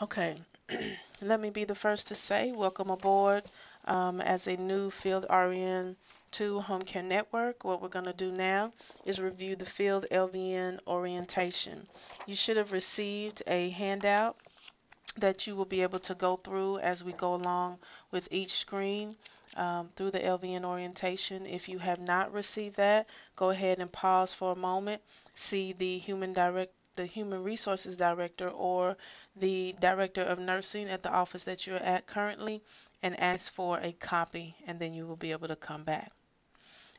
Okay, let me be the first to say welcome aboard as a new Field RN to Home Care Network. What we're going to do now is review the Field LVN Orientation. You should have received a handout that you will be able to go through as we go along with each screen through the LVN Orientation. If you have not received that, go ahead and pause for a moment, see the Human Resources Director or the Director of Nursing at the office that you're at currently and ask for a copy, and then you will be able to come back.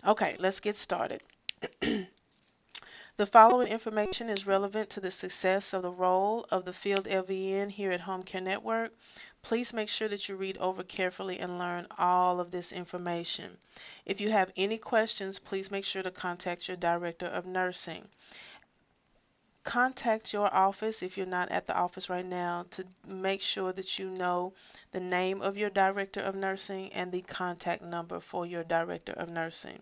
Okay, let's get started. The following information is relevant to the success of the role of the Field LVN here at Home Care Network. Please make sure that you read over carefully and learn all of this information. If you have any questions, please make sure to contact your Director of Nursing. Contact your office if you're not at the office right now to make sure that you know the name of your Director of Nursing and the contact number for your Director of Nursing.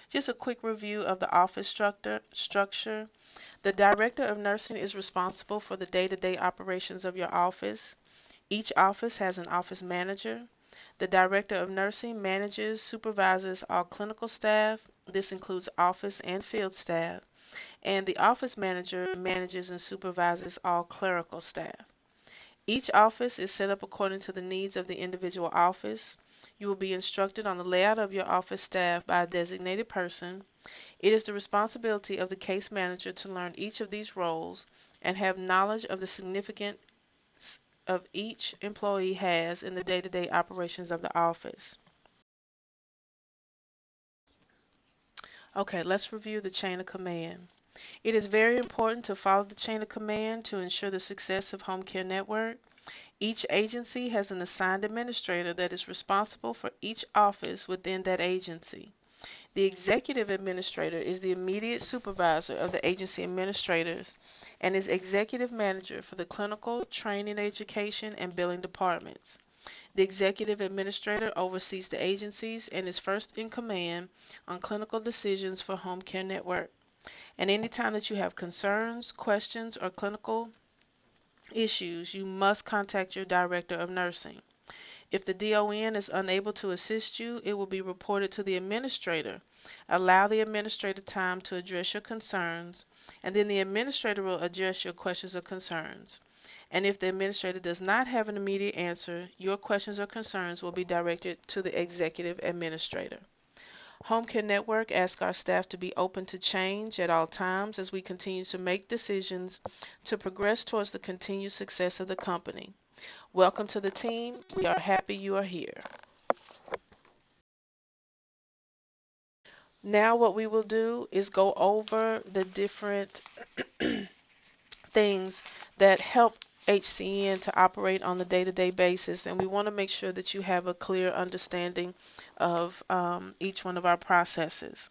Just a quick review of the office structure. The Director of Nursing is responsible for the day-to-day operations of your office. Each office has an office manager. The Director of Nursing manages, supervises all clinical staff. This includes office and field staff. And the office manager manages and supervises all clerical staff. Each office is set up according to the needs of the individual office. You will be instructed on the layout of your office staff by a designated person. It is the responsibility of the case manager to learn each of these roles and have knowledge of the significance of each employee has in the day-to-day operations of the office. Okay, let's review the chain of command. It is very important to follow the chain of command to ensure the success of Home Care Network. Each agency has an assigned administrator that is responsible for each office within that agency. The executive administrator is the immediate supervisor of the agency administrators and is executive manager for the clinical, training, education, and billing departments. The executive administrator oversees the agencies and is first in command on clinical decisions for Home Care Network. And anytime that you have concerns, questions, or clinical issues, you must contact your director of nursing. If the DON is unable to assist you, it will be reported to the administrator. Allow the administrator time to address your concerns, and then the administrator will address your questions or concerns. And if the administrator does not have an immediate answer, your questions or concerns will be directed to the executive administrator. Home Care Network asks our staff to be open to change at all times as we continue to make decisions to progress towards the continued success of the company. Welcome to the team. We are happy you are here. Now what we will do is go over the different things that help HCN to operate on a day-to-day basis, and we want to make sure that you have a clear understanding of each one of our processes.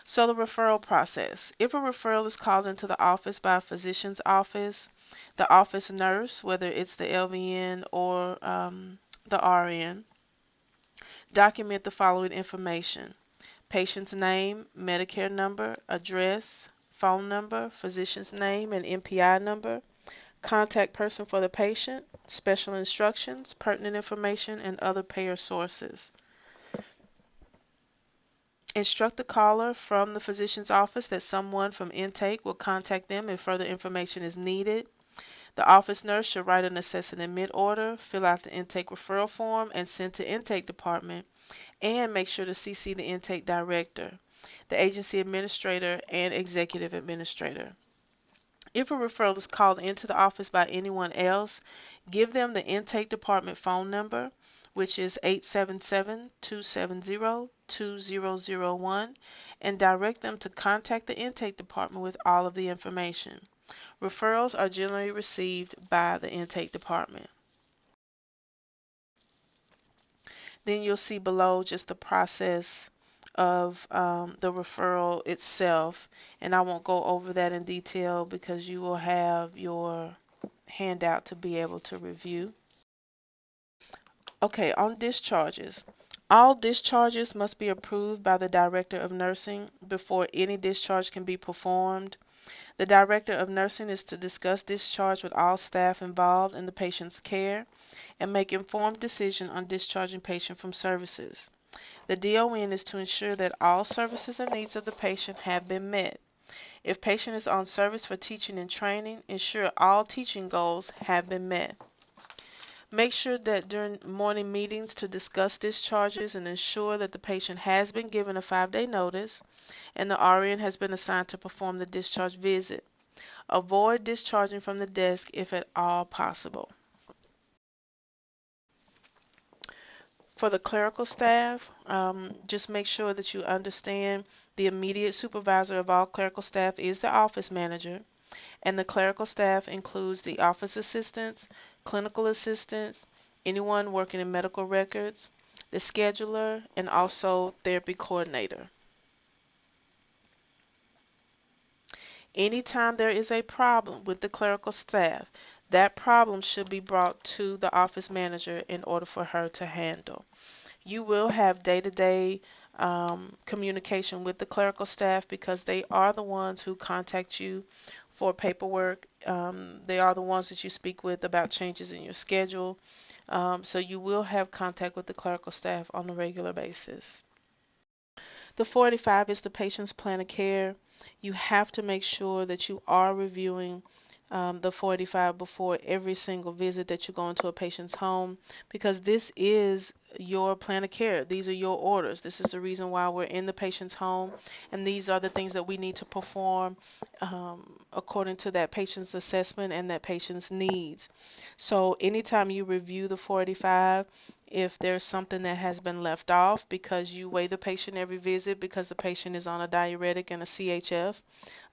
So the referral process. If a referral is called into the office by a physician's office, the office nurse, whether it's the LVN or the RN, document the following information: patient's name, Medicare number, address, phone number, physician's name and MPI number, contact person for the patient, special instructions, pertinent information, and other payer sources. Instruct the caller from the physician's office that someone from intake will contact them if further information is needed. The office nurse should write an assess and admit order, fill out the intake referral form, and send to intake department, and make sure to CC the intake director, the agency administrator, and executive administrator. If a referral is called into the office by anyone else, give them the intake department phone number, which is 877-270-2001, and direct them to contact the intake department with all of the information. Referrals are generally received by the intake department. Then you'll see below just the process of the referral itself, and I won't go over that in detail because you will have your handout to be able to review. Okay, on discharges. All discharges must be approved by the Director of Nursing before any discharge can be performed. The Director of Nursing is to discuss discharge with all staff involved in the patient's care and make informed decision on discharging patient from services. The DON is to ensure that all services and needs of the patient have been met. If patient is on service for teaching and training, ensure all teaching goals have been met. Make sure that during morning meetings to discuss discharges and ensure that the patient has been given a 5-day notice and the RN has been assigned to perform the discharge visit. Avoid discharging from the desk if at all possible. For the clerical staff, just make sure that you understand the immediate supervisor of all clerical staff is the office manager, and the clerical staff includes the office assistants, clinical assistants, anyone working in medical records, the scheduler, and also therapy coordinator. Anytime there is a problem with the clerical staff, that problem should be brought to the office manager in order for her to handle. You will have day-to-day communication with the clerical staff because they are the ones who contact you for paperwork. They are the ones that you speak with about changes in your schedule. So you will have contact with the clerical staff on a regular basis. The 45 is the patient's plan of care. You have to make sure that you are reviewing the 45 before every single visit that you go into a patient's home, because this is your plan of care. These are your orders. This is the reason why we're in the patient's home, and these are the things that we need to perform according to that patient's assessment and that patient's needs. So anytime you review the 45, if there's something that has been left off because you weigh the patient every visit because the patient is on a diuretic and a CHF,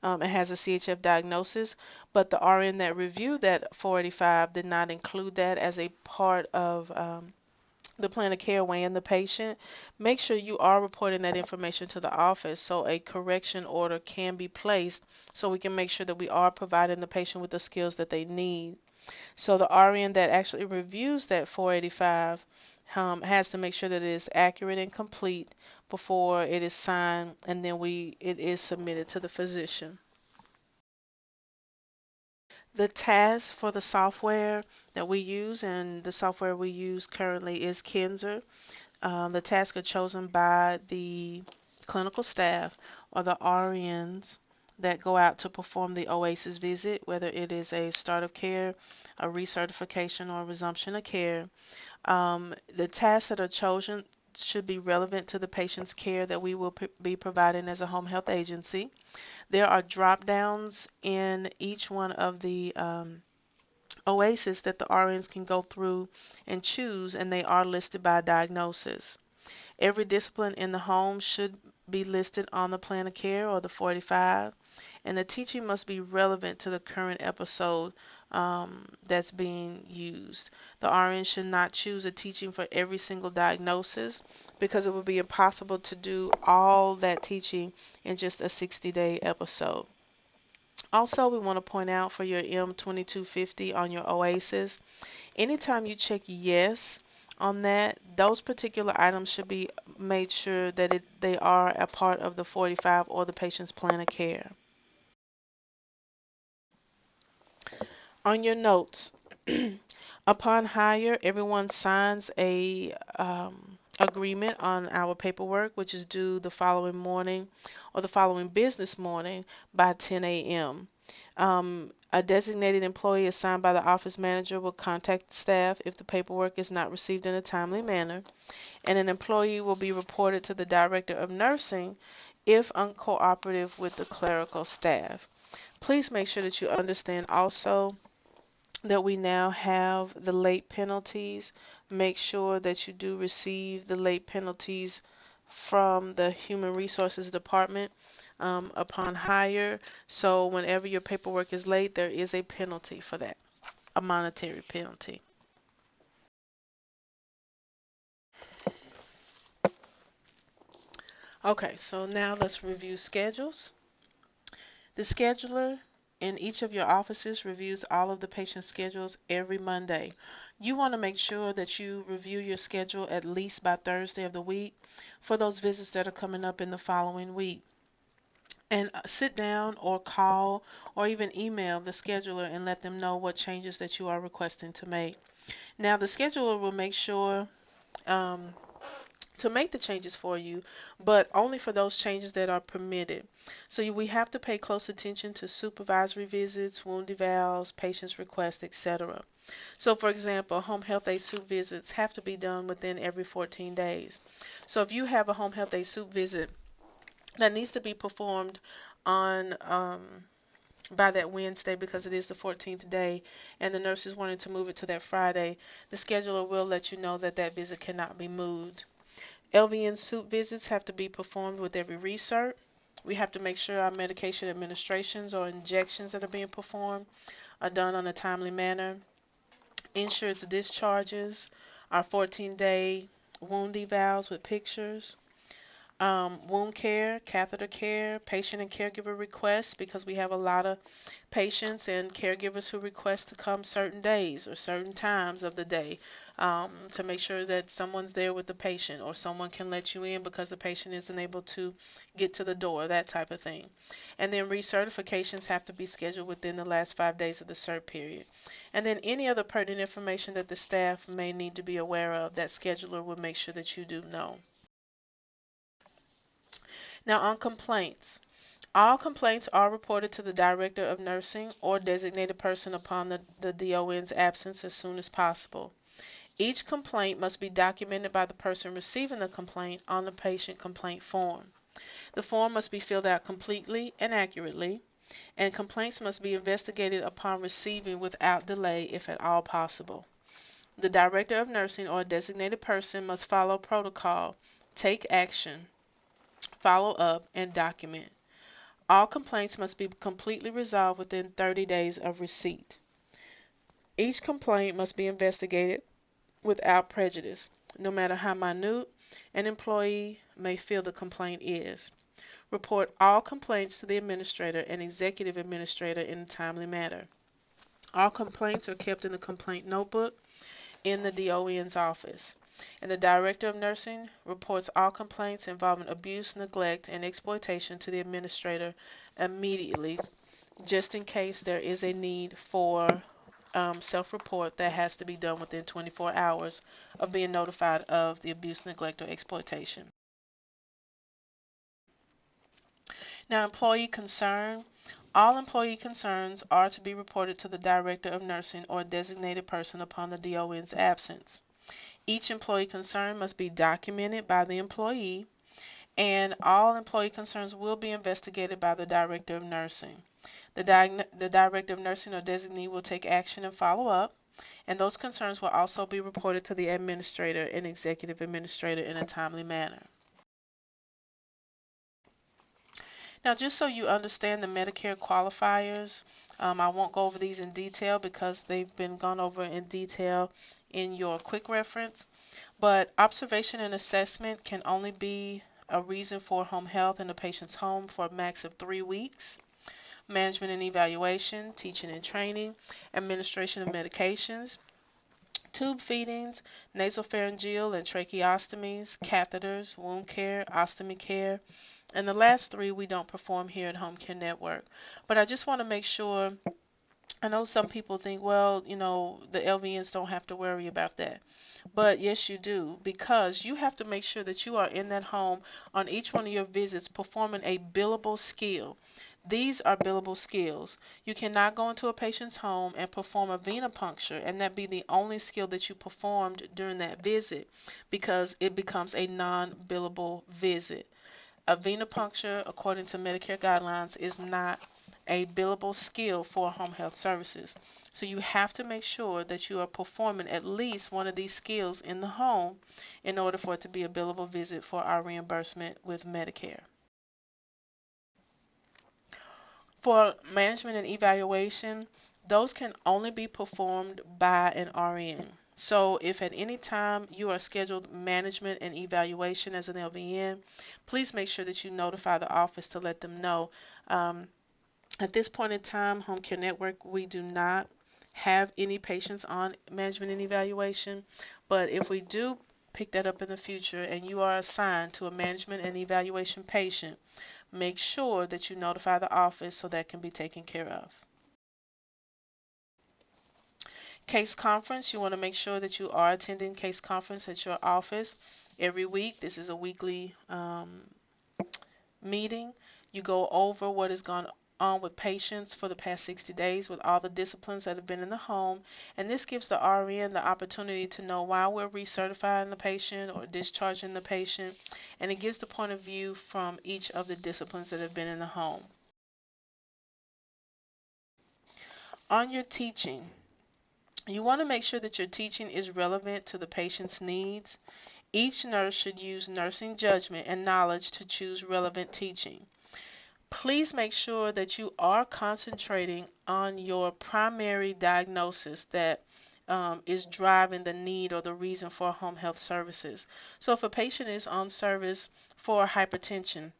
it has a CHF diagnosis, but the RN that reviewed that 485 did not include that as a part of the plan of care weighing the patient, make sure you are reporting that information to the office so a correction order can be placed so we can make sure that we are providing the patient with the skills that they need. So the RN that actually reviews that 485 has to make sure that it is accurate and complete before it is signed, and then it is submitted to the physician. The task for the software that we use, and the software we use currently is Kinzer. The tasks are chosen by the clinical staff or the RNs that go out to perform the OASIS visit, whether it is a start of care, a recertification, or a resumption of care. The tasks that are chosen should be relevant to the patient's care that we will be providing as a home health agency. There are drop downs in each one of the OASIS that the RNs can go through and choose, and they are listed by diagnosis. Every discipline in the home should be listed on the plan of care or the 45, and the teaching must be relevant to the current episode that's being used. The RN should not choose a teaching for every single diagnosis because it would be impossible to do all that teaching in just a 60-day episode. Also, we want to point out for your M2250 on your OASIS, anytime you check yes on that, those particular items should be made sure that they are a part of the 45 or the patient's plan of care. On your notes, upon hire, everyone signs a agreement on our paperwork, which is due the following morning or the following business morning by 10 a.m. A designated employee assigned by the office manager will contact staff if the paperwork is not received in a timely manner, and an employee will be reported to the director of nursing if uncooperative with the clerical staff. Please make sure that you understand also that we now have the late penalties. Make sure that you do receive the late penalties from the Human Resources Department upon hire. So whenever your paperwork is late, there is a penalty for that, a monetary penalty. Okay, so now let's review schedules. The scheduler in each of your offices reviews all of the patient schedules every Monday. You want to make sure that you review your schedule at least by Thursday of the week for those visits that are coming up in the following week. and sit down or call or even email the scheduler and let them know what changes that you are requesting to make. Now, the scheduler will make sure um, to make the changes for you, but only for those changes that are permitted. So we have to pay close attention to supervisory visits, wound evals, patient's requests, etc. So for example, home health aide soup visits have to be done within every 14 days. So if you have a home health aide soup visit that needs to be performed on by that Wednesday because it is the 14th day and the nurse is wanting to move it to that Friday, the scheduler will let you know that that visit cannot be moved. LVN soup visits have to be performed with every recert. We have to make sure our medication administrations or injections that are being performed are done on a timely manner. Insurance discharges, our 14-day wound evals with pictures, wound care, catheter care, patient and caregiver requests, because we have a lot of patients and caregivers who request to come certain days or certain times of the day to make sure that someone's there with the patient or someone can let you in because the patient isn't able to get to the door, that type of thing. And then recertifications have to be scheduled within the last 5 days of the cert period. And then any other pertinent information that the staff may need to be aware of, that scheduler will make sure that you do know. Now on complaints. All complaints are reported to the Director of Nursing or designated person upon the DON's absence as soon as possible. Each complaint must be documented by the person receiving the complaint on the patient complaint form. The form must be filled out completely and accurately, and complaints must be investigated upon receiving without delay if at all possible. The Director of Nursing or designated person must follow protocol, take action, follow up, and document. All complaints must be completely resolved within 30 days of receipt. Each complaint must be investigated without prejudice, no matter how minute an employee may feel the complaint is. Report all complaints to the administrator and executive administrator in a timely manner. All complaints are kept in a complaint notebook in the DON's office. And the Director of Nursing reports all complaints involving abuse, neglect, and exploitation to the administrator immediately, just in case there is a need for self-report that has to be done within 24 hours of being notified of the abuse, neglect, or exploitation. Now, employee concern. All employee concerns are to be reported to the Director of Nursing or designated person upon the DON's absence. Each employee concern must be documented by the employee, and all employee concerns will be investigated by the Director of Nursing. The Director of Nursing or designee will take action and follow up, and those concerns will also be reported to the administrator and executive administrator in a timely manner. Now, just so you understand the Medicare qualifiers, I won't go over these in detail because they've been gone over in detail in your quick reference, but observation and assessment can only be a reason for home health in the patient's home for a max of 3 weeks. Management and evaluation, teaching and training, administration of medications, tube feedings, nasopharyngeal and tracheostomies, catheters, wound care, ostomy care, and the last 3 we don't perform here at Home Care Network. But I just want to make sure, I know some people think, well, the LVNs don't have to worry about that. But yes, you do, because you have to make sure that you are in that home on each one of your visits performing a billable skill. These are billable skills. You cannot go into a patient's home and perform a venipuncture and that be the only skill that you performed during that visit, because it becomes a non-billable visit. A venipuncture, according to Medicare guidelines, is not a billable skill for home health services. So you have to make sure that you are performing at least one of these skills in the home in order for it to be a billable visit for our reimbursement with Medicare. For management and evaluation, those can only be performed by an RN. So if at any time you are scheduled management and evaluation as an LVN, please make sure that you notify the office to let them know. At this point in time, Home Care Network, we do not have any patients on management and evaluation, but if we do pick that up in the future and you are assigned to a management and evaluation patient, make sure that you notify the office so that can be taken care of. Case conference, you want to make sure that you are attending case conference at your office every week. This is a weekly meeting. You go over what has gone on with patients for the past 60 days with all the disciplines that have been in the home. And this gives the RN the opportunity to know why we're recertifying the patient or discharging the patient. And it gives the point of view from each of the disciplines that have been in the home. On your teaching, you want to make sure that your teaching is relevant to the patient's needs. Each nurse should use nursing judgment and knowledge to choose relevant teaching. Please make sure that you are concentrating on your primary diagnosis that is driving the need or the reason for home health services. So if a patient is on service for hypertension,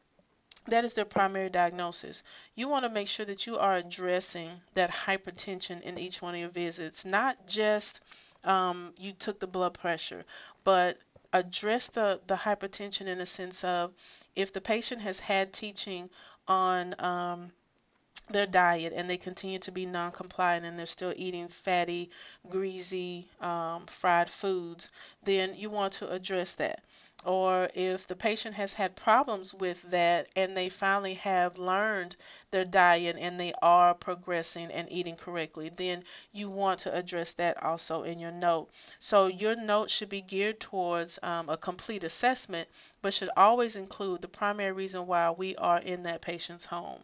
that is their primary diagnosis. You want to make sure that you are addressing that hypertension in each one of your visits, not just you took the blood pressure, but address the hypertension in the sense of if the patient has had teaching on their diet and they continue to be non-compliant and they're still eating fatty, greasy, fried foods, then you want to address that. Or if the patient has had problems with that and they finally have learned their diet and they are progressing and eating correctly, then you want to address that also in your note. So your note should be geared towards a complete assessment, but should always include the primary reason why we are in that patient's home.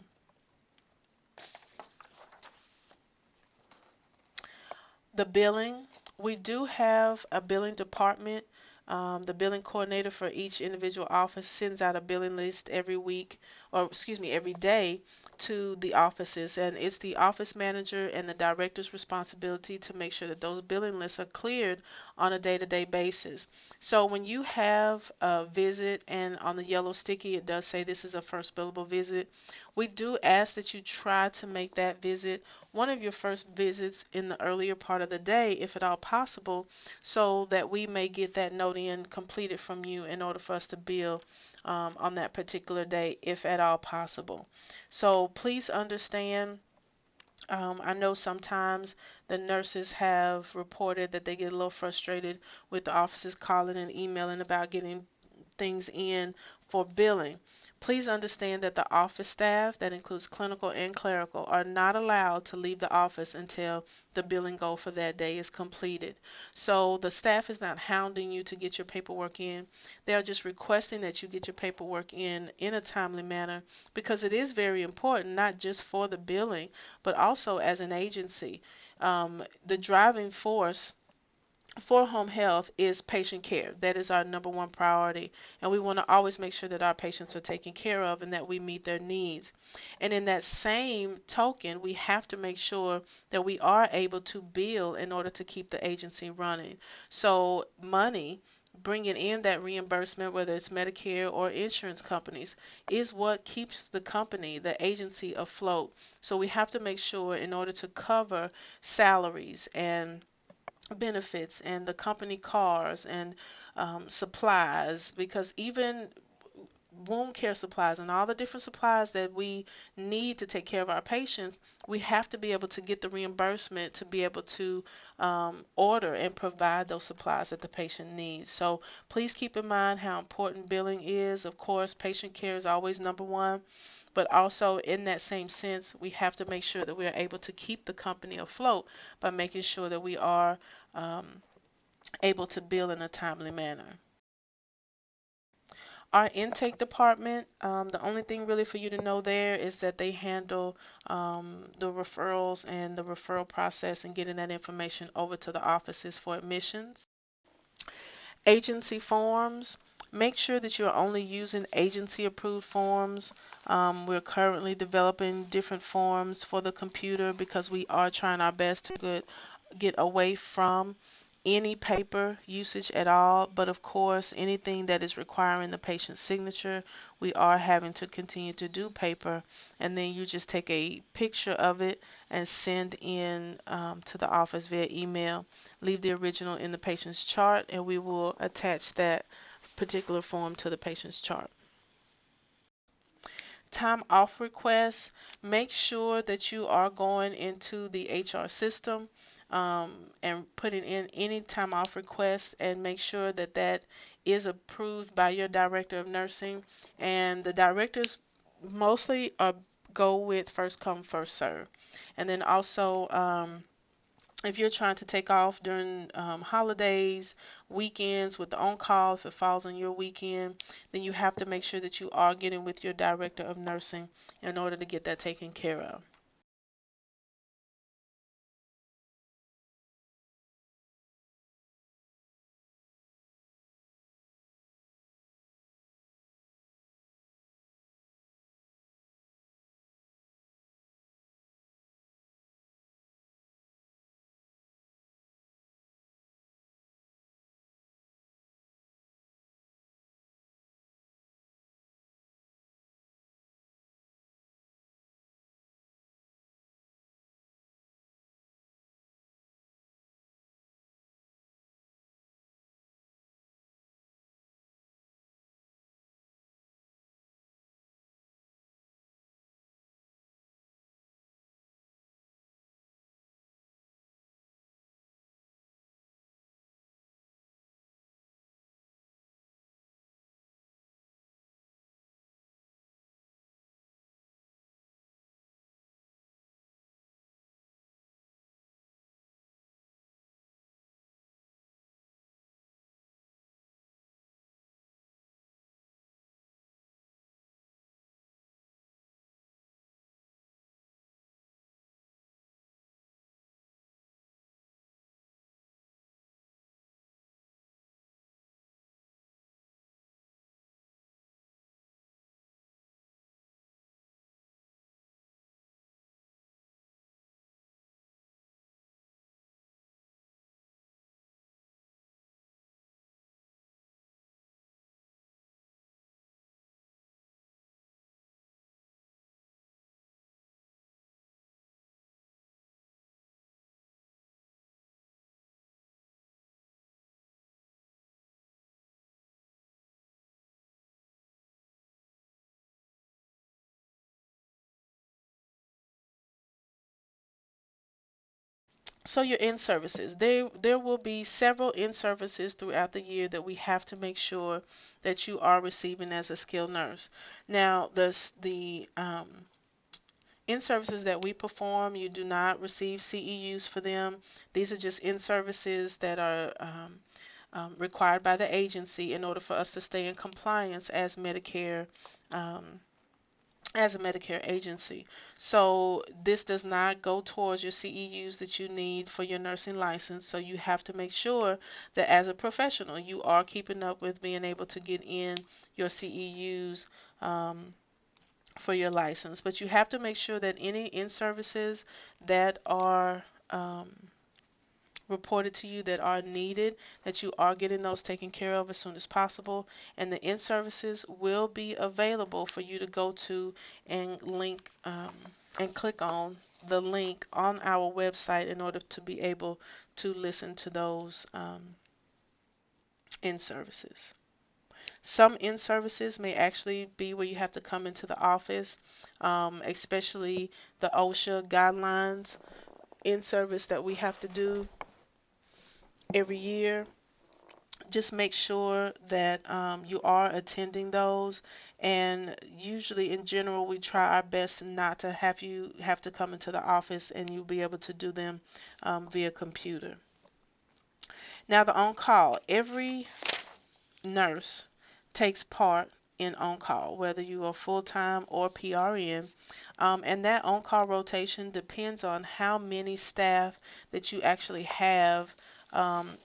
The billing, we do have a billing department. The billing coordinator for each individual office sends out a billing list every week, or excuse me, every day to the offices, and it's the office manager and the director's responsibility to make sure that those billing lists are cleared on a day-to-day basis. So when you have a visit and on the yellow sticky it does say this is a first billable visit, we do ask that you try to make that visit one of your first visits in the earlier part of the day, if at all possible, so that we may get that note in completed from you in order for us to bill on that particular day, if at all possible. So please understand, I know sometimes the nurses have reported that they get a little frustrated with the offices calling and emailing about getting things in for billing. Please understand that the office staff, that includes clinical and clerical, are not allowed to leave the office until the billing goal for that day is completed. So the staff is not hounding you to get your paperwork in. They are just requesting that you get your paperwork in a timely manner, because it is very important, not just for the billing, but also as an agency. The driving force for home health is patient care. That is our number one priority, and we want to always make sure that our patients are taken care of and that we meet their needs. And in that same token, we have to make sure that we are able to bill in order to keep the agency running. So money, bringing in that reimbursement, whether it's Medicare or insurance companies, is what keeps the company, the agency, afloat. So we have to make sure, in order to cover salaries and benefits and the company cars and supplies, because even wound care supplies and all the different supplies that we need to take care of our patients, we have to be able to get the reimbursement to be able to order and provide those supplies that the patient needs. So please keep in mind how important billing is. Of course, patient care is always number one, but also in that same sense, we have to make sure that we are able to keep the company afloat by making sure that we are um, able to bill in a timely manner. Our intake department, the only thing really for you to know there is that they handle the referrals and the referral process and getting that information over to the offices for admissions. Agency forms, make sure that you're only using agency approved forms. We're currently developing different forms for the computer because we are trying our best to get away from any paper usage at all, but of course anything that is requiring the patient's signature, we are having to continue to do paper, and then you just take a picture of it and send in to the office via email. Leave the original in the patient's chart and we will attach that particular form to the patient's chart. time off requests, make sure that you are going into the HR system and putting in any time off request, and make sure that that is approved by your director of nursing. And the directors mostly go with first come, first serve. And then also, if you're trying to take off during holidays, weekends with the on-call, if it falls on your weekend, then you have to make sure that you are getting with your director of nursing in order to get that taken care of. So your in services, there will be several in services throughout the year that we have to make sure that you are receiving as a skilled nurse. Now, the in services that we perform, you do not receive CEUs for them. These are just in services that are required by the agency in order for us to stay in compliance um, as a Medicare agency. So this does not go towards your CEUs that you need for your nursing license. So you have to make sure that as a professional, you are keeping up with being able to get in your CEUs for your license. But you have to make sure that any in services that are reported to you that are needed, that you are getting those taken care of as soon as possible. And the in services will be available for you to go to and link and click on the link on our website in order to be able to listen to those in services. Some in services may actually be where you have to come into the office, especially the OSHA guidelines in service that we have to do every year. Just make sure that you are attending those, and usually in general we try our best not to have you have to come into the office, and you'll be able to do them via computer. Now the on-call, every nurse takes part in on-call, whether you are full-time or PRN. And that on-call rotation depends on how many staff that you actually have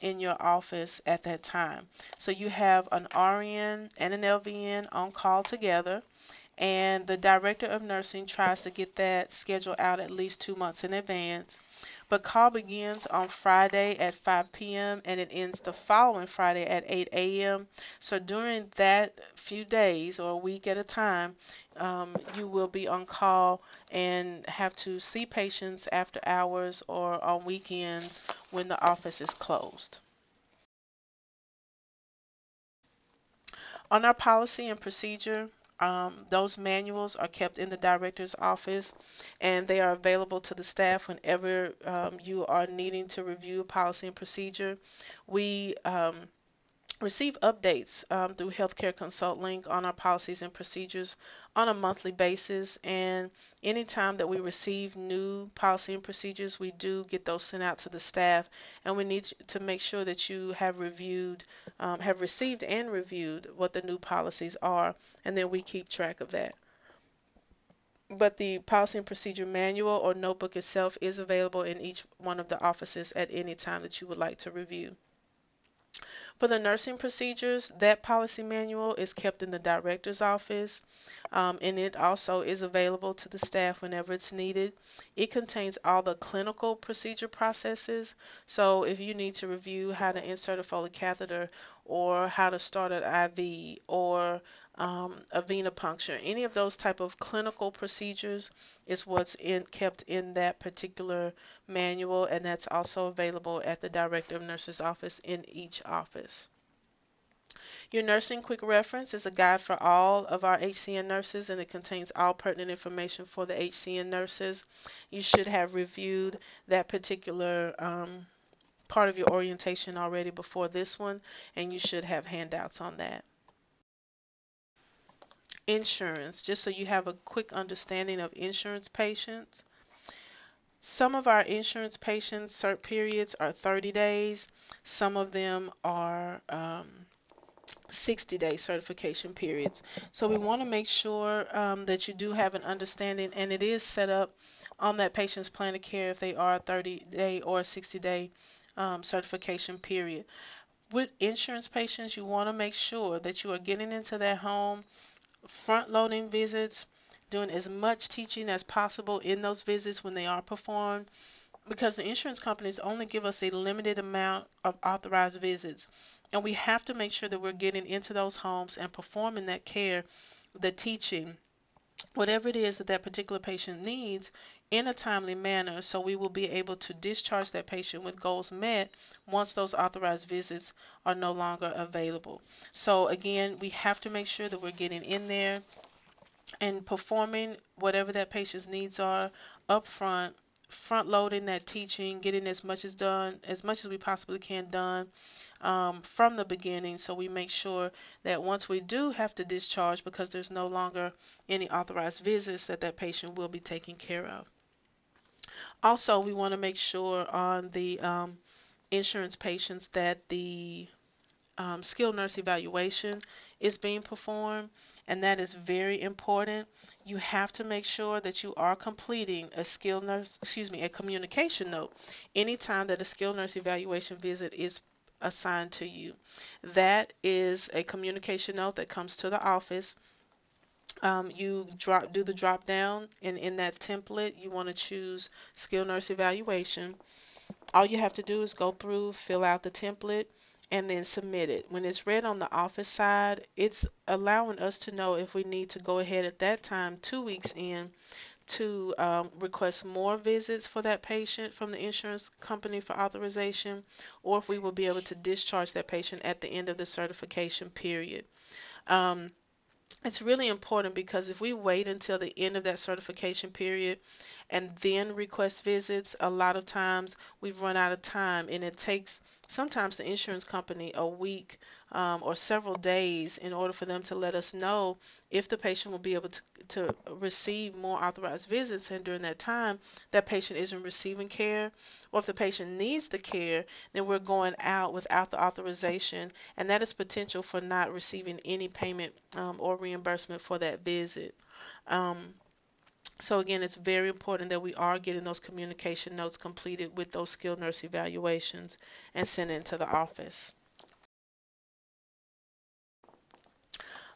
in your office at that time. So you have an RN and an LVN on call together, and the director of nursing tries to get that schedule out at least 2 months in advance. But call begins on Friday at 5 p.m. and it ends the following Friday at 8 a.m. So during that few days or a week at a time, you will be on call and have to see patients after hours or on weekends when the office is closed. On our policy and procedure, Those manuals are kept in the director's office, and they are available to the staff whenever you are needing to review policy and procedure. We receive updates through Healthcare Consult link on our policies and procedures on a monthly basis. And anytime that we receive new policy and procedures, we do get those sent out to the staff. And we need to make sure that you have have received and reviewed what the new policies are, and then we keep track of that. But the policy and procedure manual or notebook itself is available in each one of the offices at any time that you would like to review. For the nursing procedures, that policy manual is kept in the director's office, and it also is available to the staff whenever it's needed. It contains all the clinical procedure processes. So if you need to review how to insert a Foley catheter or how to start an IV or a venipuncture, any of those type of clinical procedures is what's kept in that particular manual, and that's also available at the Director of Nurses office in each office. Your Nursing Quick Reference is a guide for all of our HCN nurses, and it contains all pertinent information for the HCN nurses. You should have reviewed that particular part of your orientation already before this one, and you should have handouts on that. Insurance, just so you have a quick understanding of insurance patients. Some of our insurance patients' cert periods are 30 days. Some of them are 60-day certification periods. So we want to make sure that you do have an understanding, and it is set up on that patient's plan of care if they are a 30-day or 60-day certification period. With insurance patients, you want to make sure that you are getting into their home, front-loading visits, doing as much teaching as possible in those visits when they are performed, because the insurance companies only give us a limited amount of authorized visits, and we have to make sure that we're getting into those homes and performing that care, the teaching, whatever it is that that particular patient needs in a timely manner, so we will be able to discharge that patient with goals met once those authorized visits are no longer available. So again, we have to make sure that we're getting in there and performing whatever that patient's needs are up front loading that teaching, getting as much as we possibly can done from the beginning, so we make sure that once we do have to discharge because there's no longer any authorized visits, that that patient will be taken care of. Also, we want to make sure on the insurance patients that the skilled nurse evaluation is being performed, and that is very important. You have to make sure that you are completing a communication note anytime that a skilled nurse evaluation visit is assigned to you. That is a communication note that comes to the office. You do the drop down, and in that template you want to choose skilled nurse evaluation. All you have to do is go through, fill out the template, and then submit it. When it's read on the office side, it's allowing us to know if we need to go ahead at that time, 2 weeks in, to request more visits for that patient from the insurance company for authorization, or if we will be able to discharge that patient at the end of the certification period. It's really important, because if we wait until the end of that certification period and then request visits, a lot of times we've run out of time, and it takes sometimes the insurance company a week or several days in order for them to let us know if the patient will be able to receive more authorized visits, and during that time that patient isn't receiving care, or if the patient needs the care, then we're going out without the authorization, and that is potential for not receiving any payment or reimbursement for that visit. So again, it's very important that we are getting those communication notes completed with those skilled nurse evaluations and sent into the office.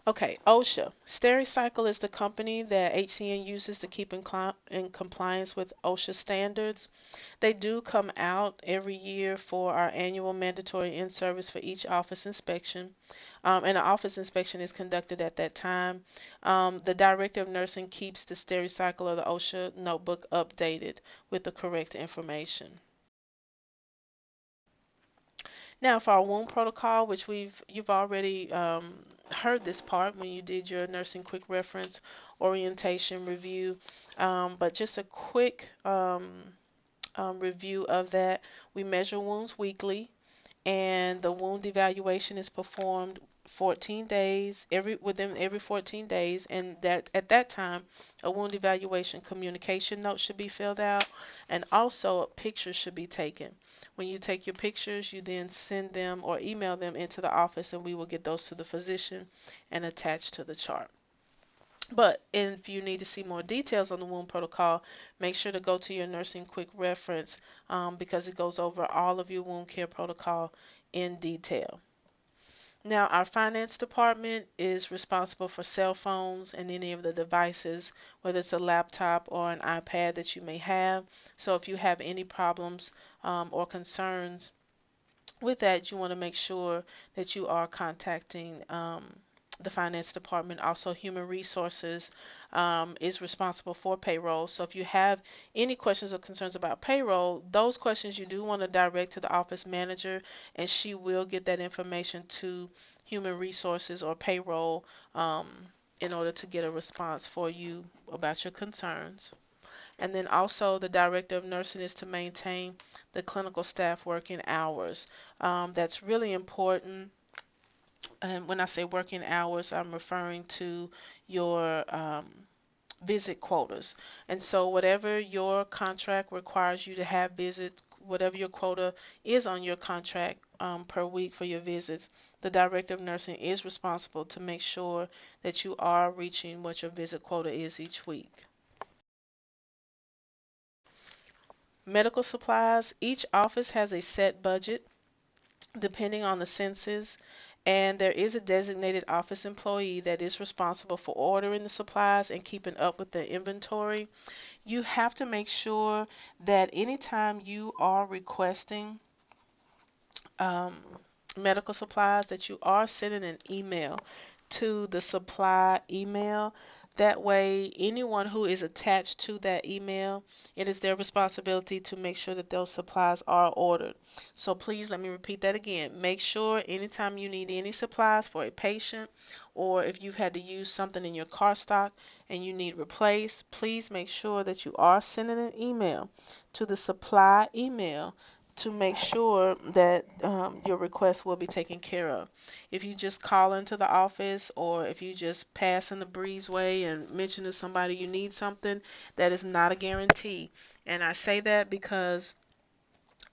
Okay, OSHA. Stericycle is the company that HCN uses to keep in compliance with OSHA standards. They do come out every year for our annual mandatory in-service for each office inspection, and an office inspection is conducted at that time. The Director of Nursing keeps the Stericycle or the OSHA notebook updated with the correct information. Now, for our wound protocol, which you've already heard this part when you did your nursing quick reference orientation review, but just a quick review of that. We measure wounds weekly, and the wound evaluation is performed 14 days within every 14 days, and that at that time a wound evaluation communication note should be filled out, and also pictures should be taken. When you take your pictures, you then send them or email them into the office, and we will get those to the physician and attach to the chart. But if you need to see more details on the wound protocol, make sure to go to your nursing quick reference, because it goes over all of your wound care protocol in detail. Now, our finance department is responsible for cell phones and any of the devices, whether it's a laptop or an iPad that you may have. So if you have any problems or concerns with that, you want to make sure that you are contacting the finance department. Also, human resources is responsible for payroll. So if you have any questions or concerns about payroll, those questions you do want to direct to the office manager, and she will get that information to human resources or payroll in order to get a response for you about your concerns. And then also the director of nursing is to maintain the clinical staff working hours. That's really important. And when I say working hours, I'm referring to your visit quotas. And so whatever your contract requires you to have whatever your quota is on your contract per week for your visits, the director of nursing is responsible to make sure that you are reaching what your visit quota is each week. Medical supplies, each office has a set budget depending on the census, and there is a designated office employee that is responsible for ordering the supplies and keeping up with the inventory. You have to make sure that anytime you are requesting um, medical supplies, that you are sending an email to the supply email. That way, anyone who is attached to that email, it is their responsibility to make sure that those supplies are ordered. So please let me repeat that again. Make sure anytime you need any supplies for a patient, or if you've had to use something in your car stock and you need replaced, please make sure that you are sending an email to the supply email to make sure that your request will be taken care of. If you just call into the office, or if you just pass in the breezeway and mention to somebody you need something, that is not a guarantee. And I say that because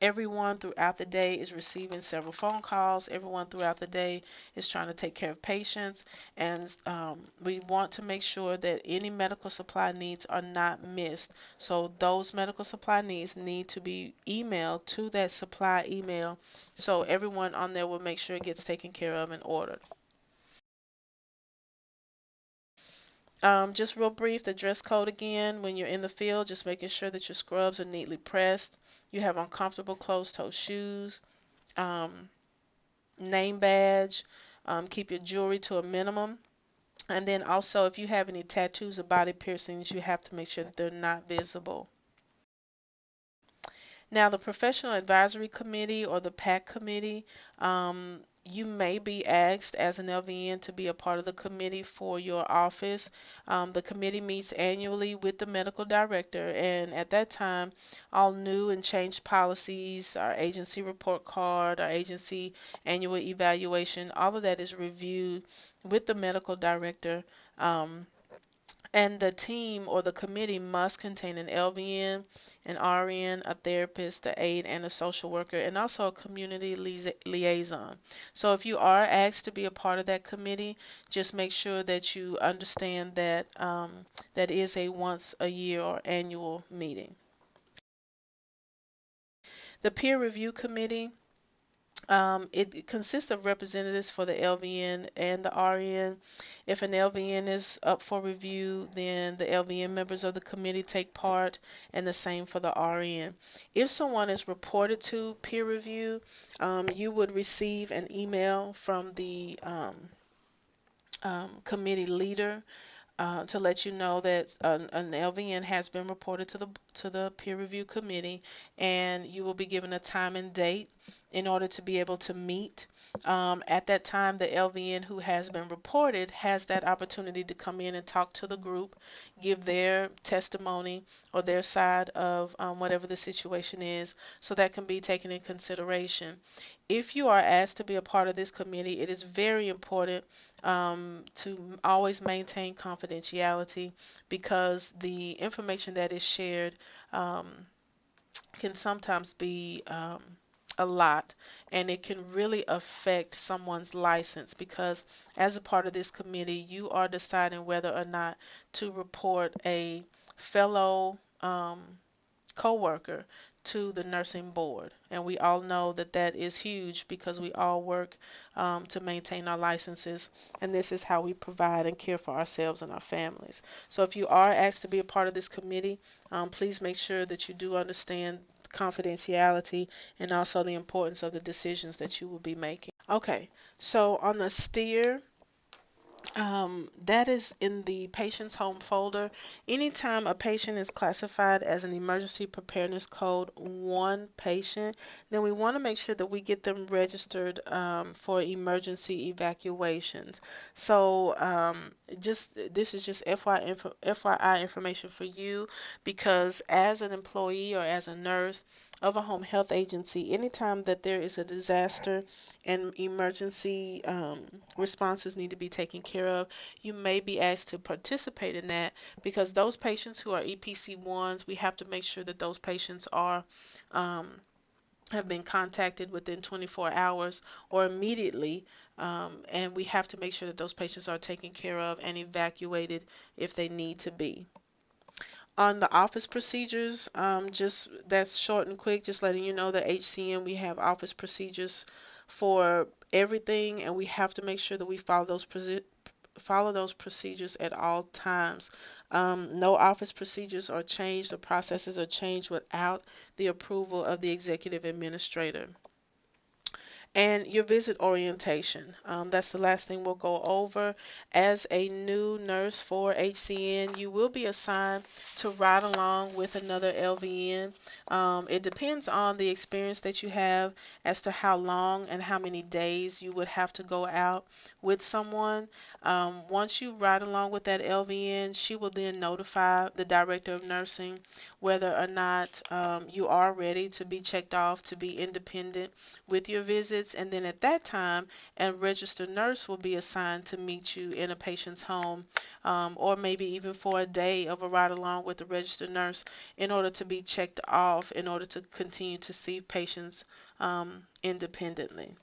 everyone throughout the day is receiving several phone calls. Everyone throughout the day is trying to take care of patients, and we want to make sure that any medical supply needs are not missed. So those medical supply needs need to be emailed to that supply email, so everyone on there will make sure it gets taken care of and ordered. Just real brief, the dress code again, when you're in the field, just making sure that your scrubs are neatly pressed. You have uncomfortable closed-toe shoes, um, name badge, keep your jewelry to a minimum. And then also, if you have any tattoos or body piercings, you have to make sure that they're not visible. Now, the Professional Advisory Committee, or the PAC committee, you may be asked as an LVN to be a part of the committee for your office. The committee meets annually with the medical director, and at that time, all new and changed policies, our agency report card, our agency annual evaluation, all of that is reviewed with the medical director. And the team or the committee must contain an LVN, an RN, a therapist, an aide, and a social worker, and also a community liaison. So if you are asked to be a part of that committee, just make sure that you understand that that is a once a year or annual meeting. The peer review committee, it consists of representatives for the LVN and the RN. If an LVN is up for review, then the LVN members of the committee take part, and the same for the RN. If someone is reported to peer review, you would receive an email from the committee leader to let you know that an LVN has been reported to the peer review committee, and you will be given a time and date in order to be able to meet. At that time, the LVN who has been reported has that opportunity to come in and talk to the group, give their testimony or their side of whatever the situation is, so that can be taken in consideration. If you are asked to be a part of this committee, it is very important to always maintain confidentiality, because the information that is shared um, can sometimes be a lot, and it can really affect someone's license, because as a part of this committee, you are deciding whether or not to report a fellow co-worker to the nursing board. And we all know that that is huge, because we all work to maintain our licenses, and this is how we provide and care for ourselves and our families. So if you are asked to be a part of this committee, please make sure that you do understand confidentiality and also the importance of the decisions that you will be making. Okay, so on the steer, that is in the patient's home folder. Anytime a patient is classified as an emergency preparedness code 1 patient, then we want to make sure that we get them registered for emergency evacuations. So this is just FYI information for you, because as an employee or as a nurse of a home health agency, anytime that there is a disaster and emergency responses need to be taken care of, you may be asked to participate in that, because those patients who are EPC1s, we have to make sure that those patients are have been contacted within 24 hours or immediately, and we have to make sure that those patients are taken care of and evacuated if they need to be. On the office procedures, just that's short and quick, just letting you know that HCM, we have office procedures for everything, and we have to make sure that we follow those procedures at all times. No office procedures are changed or processes are changed without the approval of the executive administrator. And your visit orientation. That's the last thing we'll go over. As a new nurse for HCN, you will be assigned to ride along with another LVN. It depends on the experience that you have as to how long and how many days you would have to go out with someone. Once you ride along with that LVN, she will then notify the director of nursing whether or not you are ready to be checked off to be independent with your visits, and then at that time, a registered nurse will be assigned to meet you in a patient's home, or maybe even for a day of a ride along with the registered nurse, in order to be checked off, in order to continue to see patients independently.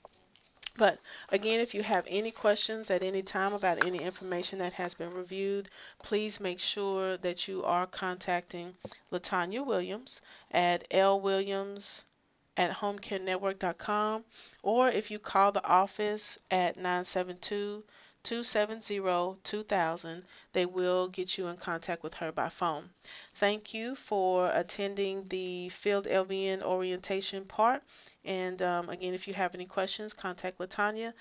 But again, if you have any questions at any time about any information that has been reviewed, please make sure that you are contacting Latanya Williams at lwilliams@homecarenetwork.com, or if you call the office at 972-270-2000, they will get you in contact with her by phone. Thank you for attending the Field LVN orientation part. And again, if you have any questions, contact Latanya,